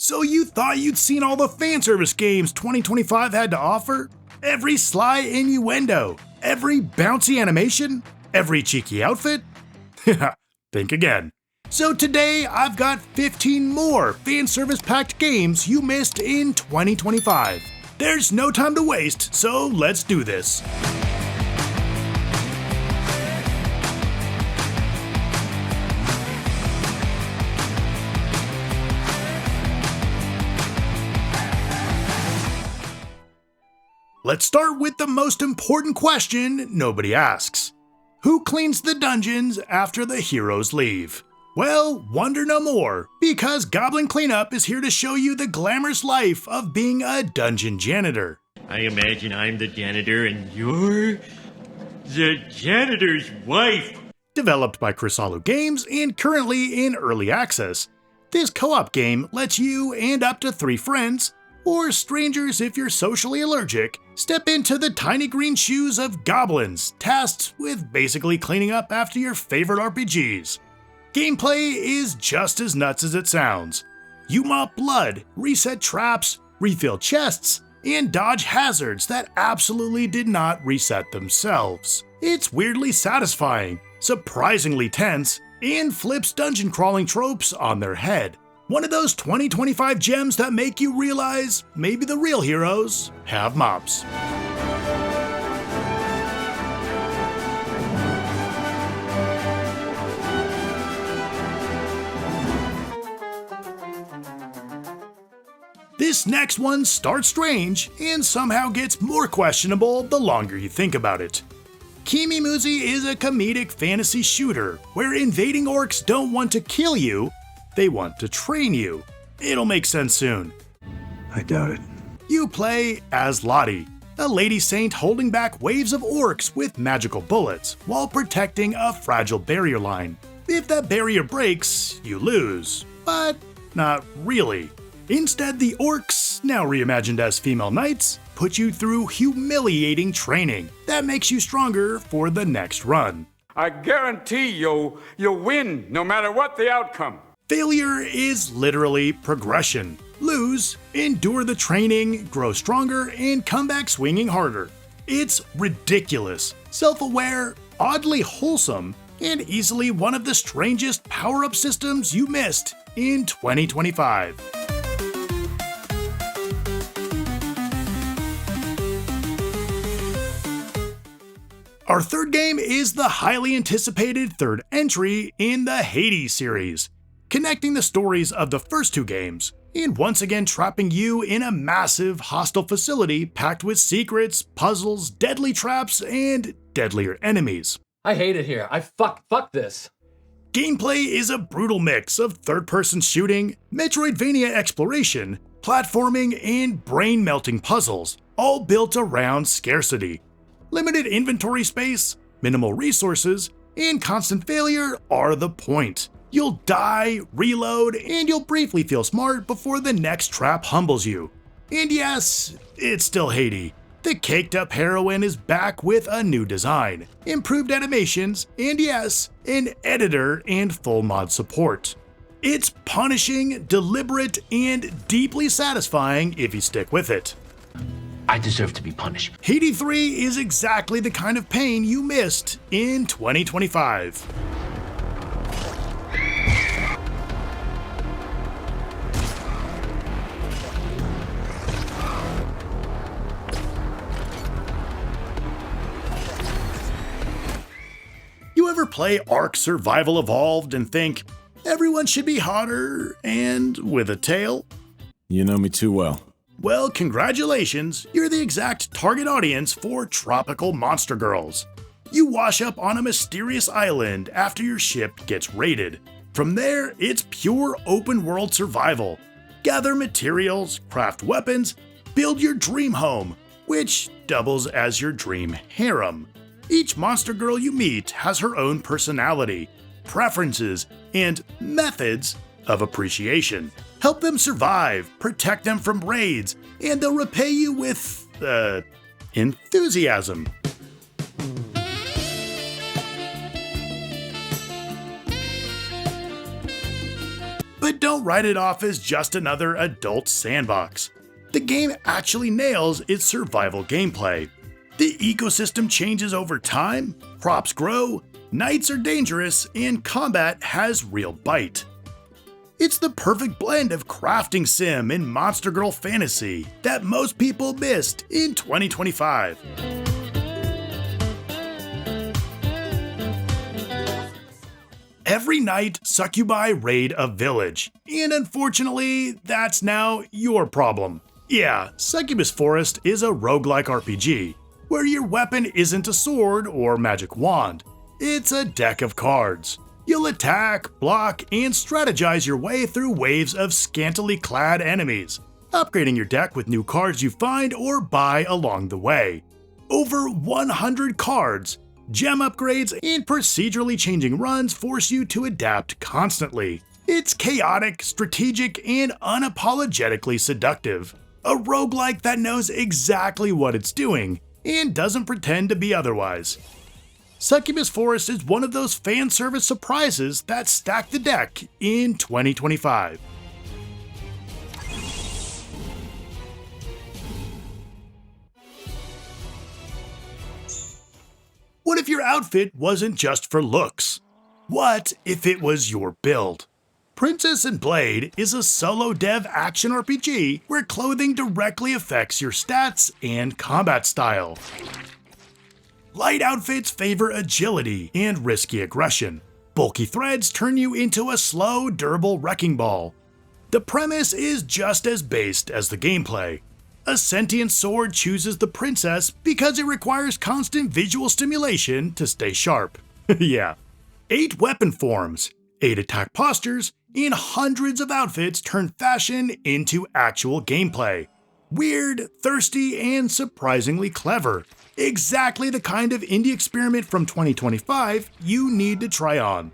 So you thought you'd seen all the fanservice games 2025 had to offer? Every sly innuendo, every bouncy animation, every cheeky outfit? Think again. So today I've got 15 more fanservice-packed games you missed in 2025. There's no time to waste, so let's do this. Let's start with the most important question nobody asks. Who cleans the dungeons after the heroes leave? Well, wonder no more, because Goblin Cleanup is here to show you the glamorous life of being a dungeon janitor. I imagine I'm the janitor and you're the janitor's wife. Developed by Chrysalu Games and currently in early access, this co-op game lets you and up to 3 friends, or strangers if you're socially allergic, step into the tiny green shoes of goblins, tasked with basically cleaning up after your favorite RPGs. Gameplay is just as nuts as it sounds. You mop blood, reset traps, refill chests, and dodge hazards that absolutely did not reset themselves. It's weirdly satisfying, surprisingly tense, and flips dungeon crawling tropes on their head. One of those 2025 gems that make you realize maybe the real heroes have mops. This next one starts strange and somehow gets more questionable the longer you think about it. KimiMuzi is a comedic fantasy shooter where invading orcs don't want to kill you, they want to train you. It'll make sense soon. I doubt it. You play as Lottie, a lady saint holding back waves of orcs with magical bullets while protecting a fragile barrier line. If that barrier breaks, you lose, but not really. Instead, the orcs, now reimagined as female knights, put you through humiliating training that makes you stronger for the next run. I guarantee you'll win no matter what the outcome. Failure is literally progression. Lose, endure the training, grow stronger, and come back swinging harder. It's ridiculous, self-aware, oddly wholesome, and easily one of the strangest power-up systems you missed in 2025. Our third game is the highly anticipated third entry in the Haydee series, connecting the stories of the first 2 games, and once again trapping you in a massive, hostile facility packed with secrets, puzzles, deadly traps, and deadlier enemies. I hate it here. Fuck this. Gameplay is a brutal mix of third-person shooting, Metroidvania exploration, platforming, and brain-melting puzzles, all built around scarcity. Limited inventory space, minimal resources, and constant failure are the point. You'll die, reload, and you'll briefly feel smart before the next trap humbles you. And yes, it's still Haydee. The caked-up heroine is back with a new design, improved animations, and yes, an editor and full mod support. It's punishing, deliberate, and deeply satisfying if you stick with it. I deserve to be punished. Haydee III is exactly the kind of pain you missed in 2025. You ever play Ark Survival Evolved and think, everyone should be hotter and with a tail? You know me too well. Well, congratulations, you're the exact target audience for Tropical Monster Girls. You wash up on a mysterious island after your ship gets raided. From there, it's pure open world survival. Gather materials, craft weapons, build your dream home, which doubles as your dream harem. Each monster girl you meet has her own personality, preferences, and methods of appreciation. Help them survive, protect them from raids, and they'll repay you with, enthusiasm. But don't write it off as just another adult sandbox. The game actually nails its survival gameplay. The ecosystem changes over time, crops grow, nights are dangerous, and combat has real bite. It's the perfect blend of crafting sim and monster girl fantasy that most people missed in 2025. Every night, succubi raid a village, and unfortunately, that's now your problem. Yeah, Succubus Forest is a roguelike RPG, where your weapon isn't a sword or magic wand. It's a deck of cards. You'll attack, block, and strategize your way through waves of scantily clad enemies, upgrading your deck with new cards you find or buy along the way. Over 100 cards, gem upgrades, and procedurally changing runs force you to adapt constantly. It's chaotic, strategic, and unapologetically seductive. A roguelike that knows exactly what it's doing and doesn't pretend to be otherwise. Succubus Forest is one of those fan service surprises that stack the deck in 2025. What if your outfit wasn't just for looks? What if it was your build? Princess&Blade is a solo dev action RPG where clothing directly affects your stats and combat style. Light outfits favor agility and risky aggression. Bulky threads turn you into a slow, durable wrecking ball. The premise is just as based as the gameplay. A sentient sword chooses the princess because it requires constant visual stimulation to stay sharp. Yeah. 8 weapon forms, 8 attack postures, and hundreds of outfits turn fashion into actual gameplay. Weird, thirsty, and surprisingly clever. Exactly the kind of indie experiment from 2025 you need to try on.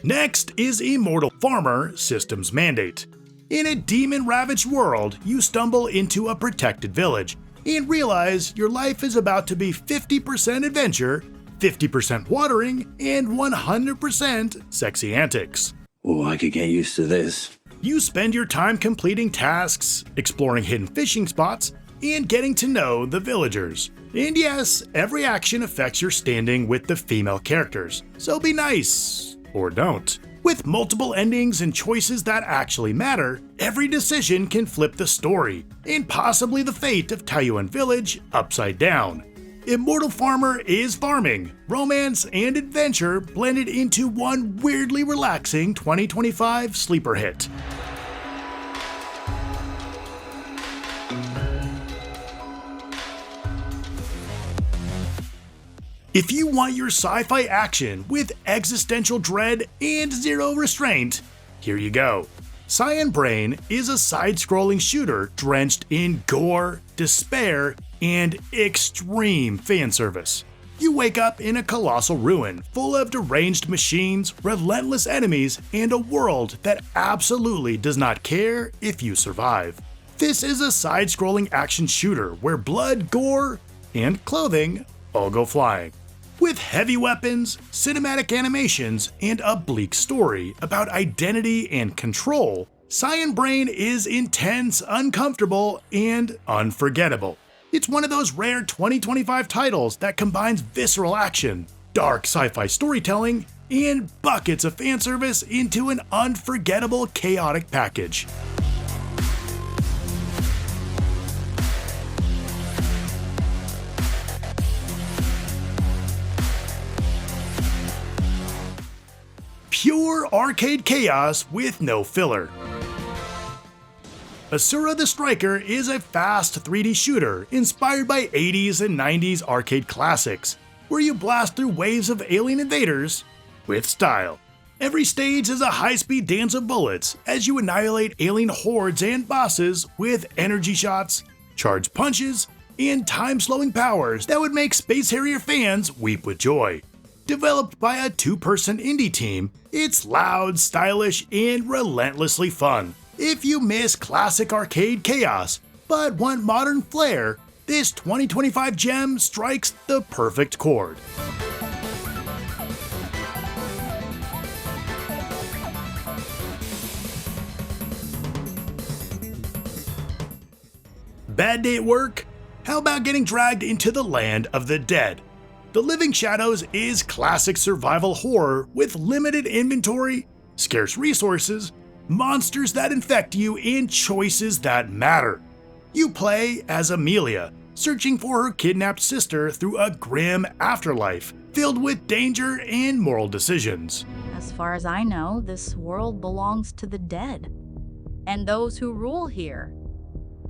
Next is Immortal Farmer Systems Mandate. In a demon-ravaged world, you stumble into a protected village and realize your life is about to be 50% adventure, 50% watering, and 100% sexy antics. Oh, I could get used to this. You spend your time completing tasks, exploring hidden fishing spots, and getting to know the villagers. And yes, every action affects your standing with the female characters, so be nice, or don't. With multiple endings and choices that actually matter, every decision can flip the story, and possibly the fate of Taiyuan Village upside down. Immortal Farmer is farming, romance, and adventure blended into one weirdly relaxing 2025 sleeper hit. If you want your sci-fi action with existential dread and zero restraint, here you go. Cyan Brain is a side-scrolling shooter drenched in gore, despair, and extreme fan service. You wake up in a colossal ruin full of deranged machines, relentless enemies, and a world that absolutely does not care if you survive. This is a side-scrolling action shooter where blood, gore, and clothing all go flying. With heavy weapons, cinematic animations, and a bleak story about identity and control, Cyan Brain is intense, uncomfortable, and unforgettable. It's one of those rare 2025 titles that combines visceral action, dark sci-fi storytelling, and buckets of fan service into an unforgettable, chaotic package. Pure arcade chaos with no filler. Asura the Striker is a fast 3D shooter inspired by 80s and 90s arcade classics, where you blast through waves of alien invaders with style. Every stage is a high-speed dance of bullets as you annihilate alien hordes and bosses with energy shots, charged punches, and time-slowing powers that would make Space Harrier fans weep with joy. Developed by a 2-person indie team, it's loud, stylish, and relentlessly fun. If you miss classic arcade chaos, but want modern flair, this 2025 gem strikes the perfect chord. Bad day at work? How about getting dragged into the land of the dead? The Living Shadows is classic survival horror with limited inventory, scarce resources, monsters that infect you, and choices that matter. You play as Amelia, searching for her kidnapped sister through a grim afterlife filled with danger and moral decisions. As far as I know, this world belongs to the dead and those who rule here.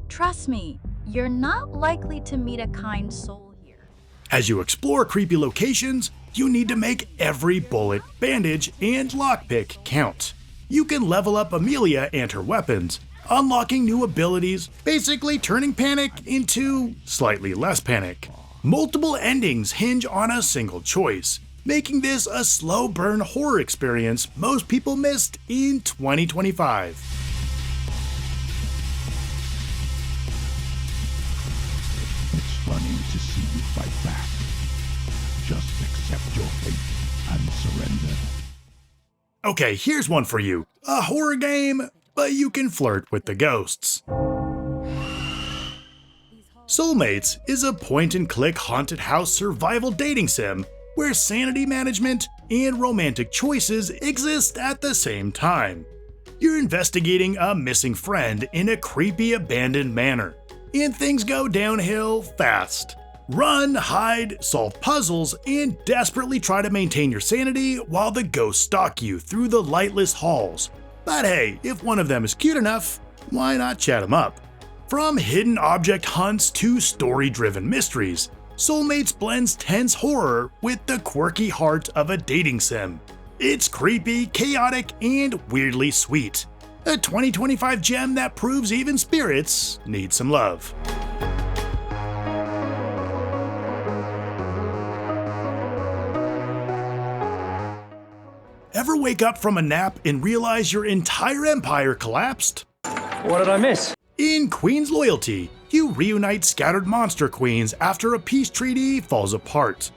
Trust me, you're not likely to meet a kind soul here. As you explore creepy locations, you need to make every bullet, bandage, and lockpick count. You can level up Amelia and her weapons, unlocking new abilities, basically turning panic into slightly less panic. Multiple endings hinge on a single choice, making this a slow burn horror experience most people missed in 2025. Funny to see you fight back. Just accept your fate and surrender. Okay, here's one for you. A horror game, but you can flirt with the ghosts. Soulmates is a point-and-click haunted house survival dating sim where sanity management and romantic choices exist at the same time. You're investigating a missing friend in a creepy abandoned manor, and things go downhill fast. Run, hide, solve puzzles, and desperately try to maintain your sanity while the ghosts stalk you through the lightless halls. But hey, if one of them is cute enough, why not chat them up? From hidden object hunts to story-driven mysteries, Soulmates blends tense horror with the quirky heart of a dating sim. It's creepy, chaotic, and weirdly sweet. A 2025 gem that proves even spirits need some love. Ever wake up from a nap and realize your entire empire collapsed? What did I miss? In Queen's Loyalty, you reunite scattered monster queens after a peace treaty falls apart.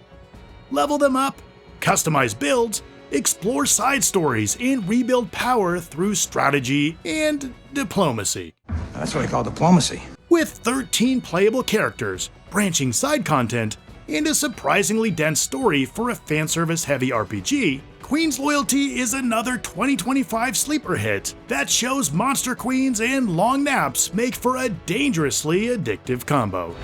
Level them up, customize builds, explore side stories, and rebuild power through strategy and diplomacy. That's what I call diplomacy. With 13 playable characters, branching side content, and a surprisingly dense story for a fanservice-heavy RPG, Queen's Loyalty is another 2025 sleeper hit that shows monster queens and long naps make for a dangerously addictive combo.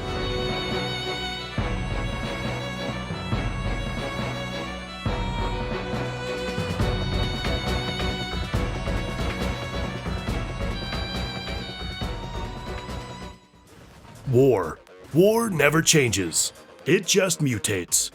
War. War never changes. It just mutates.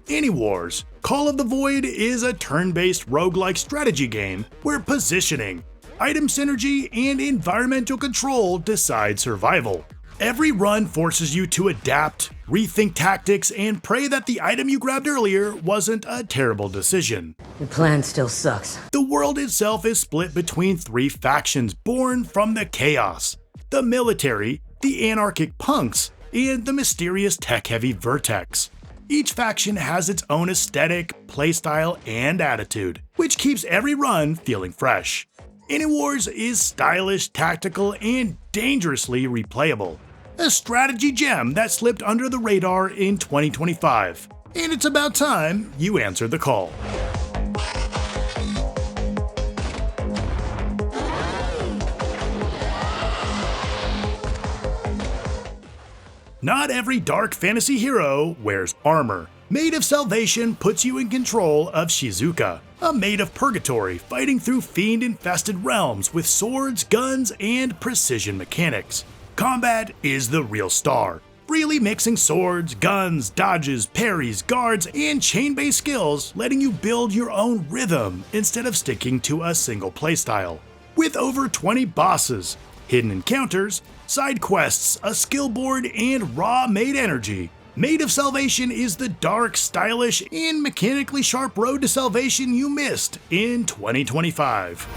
Aniwars, Call of the Void is a turn-based roguelike strategy game where positioning, item synergy, and environmental control decide survival. Every run forces you to adapt, rethink tactics, and pray that the item you grabbed earlier wasn't a terrible decision. The plan still sucks. The world itself is split between three factions born from the chaos: the military, the anarchic punks, and the mysterious tech-heavy Vertex. Each faction has its own aesthetic, playstyle, and attitude, which keeps every run feeling fresh. Aniwars is stylish, tactical, and dangerously replayable. A strategy gem that slipped under the radar in 2025. And it's about time you answered the call. Not every dark fantasy hero wears armor. Maid of Salvation puts you in control of Shizuka, a maid of purgatory fighting through fiend-infested realms with swords, guns, and precision mechanics. Combat is the real star, freely mixing swords, guns, dodges, parries, guards, and chain-based skills, letting you build your own rhythm instead of sticking to a single playstyle. With over 20 bosses, hidden encounters, side quests, a skill board, and raw maid energy, Maid of Salvation is the dark, stylish, and mechanically sharp road to salvation you missed in 2025.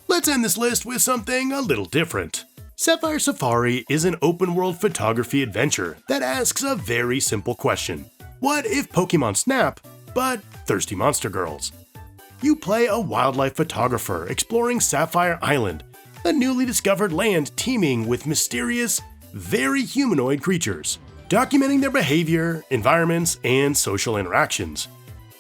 Let's end this list with something a little different. Sapphire Safari is an open-world photography adventure that asks a very simple question. What if Pokemon Snap, but thirsty monster girls? You play a wildlife photographer exploring Sapphire Island, a newly discovered land teeming with mysterious, very humanoid creatures, documenting their behavior, environments, and social interactions.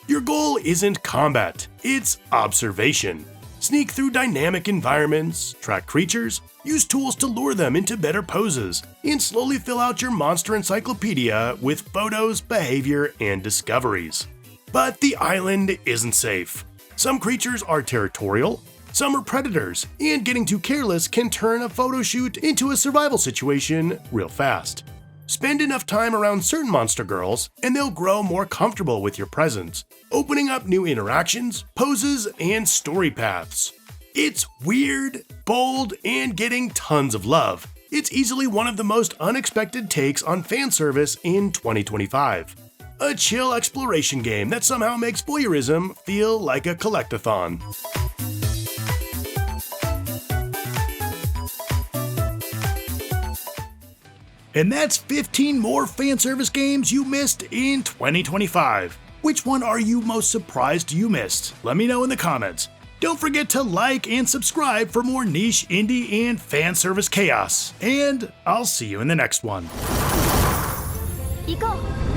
Your goal isn't combat, it's observation. Sneak through dynamic environments, track creatures, use tools to lure them into better poses, and slowly fill out your monster encyclopedia with photos, behavior, and discoveries. But the island isn't safe. Some creatures are territorial, some are predators, and getting too careless can turn a photo shoot into a survival situation real fast. Spend enough time around certain monster girls, and they'll grow more comfortable with your presence, opening up new interactions, poses, and story paths. It's weird, bold, and getting tons of love. It's easily one of the most unexpected takes on fanservice in 2025. A chill exploration game that somehow makes voyeurism feel like a collectathon. And that's 15 more fanservice games you missed in 2025. Which one are you most surprised you missed? Let me know in the comments. Don't forget to like and subscribe for more niche, indie, and fanservice chaos. And I'll see you in the next one. Iko.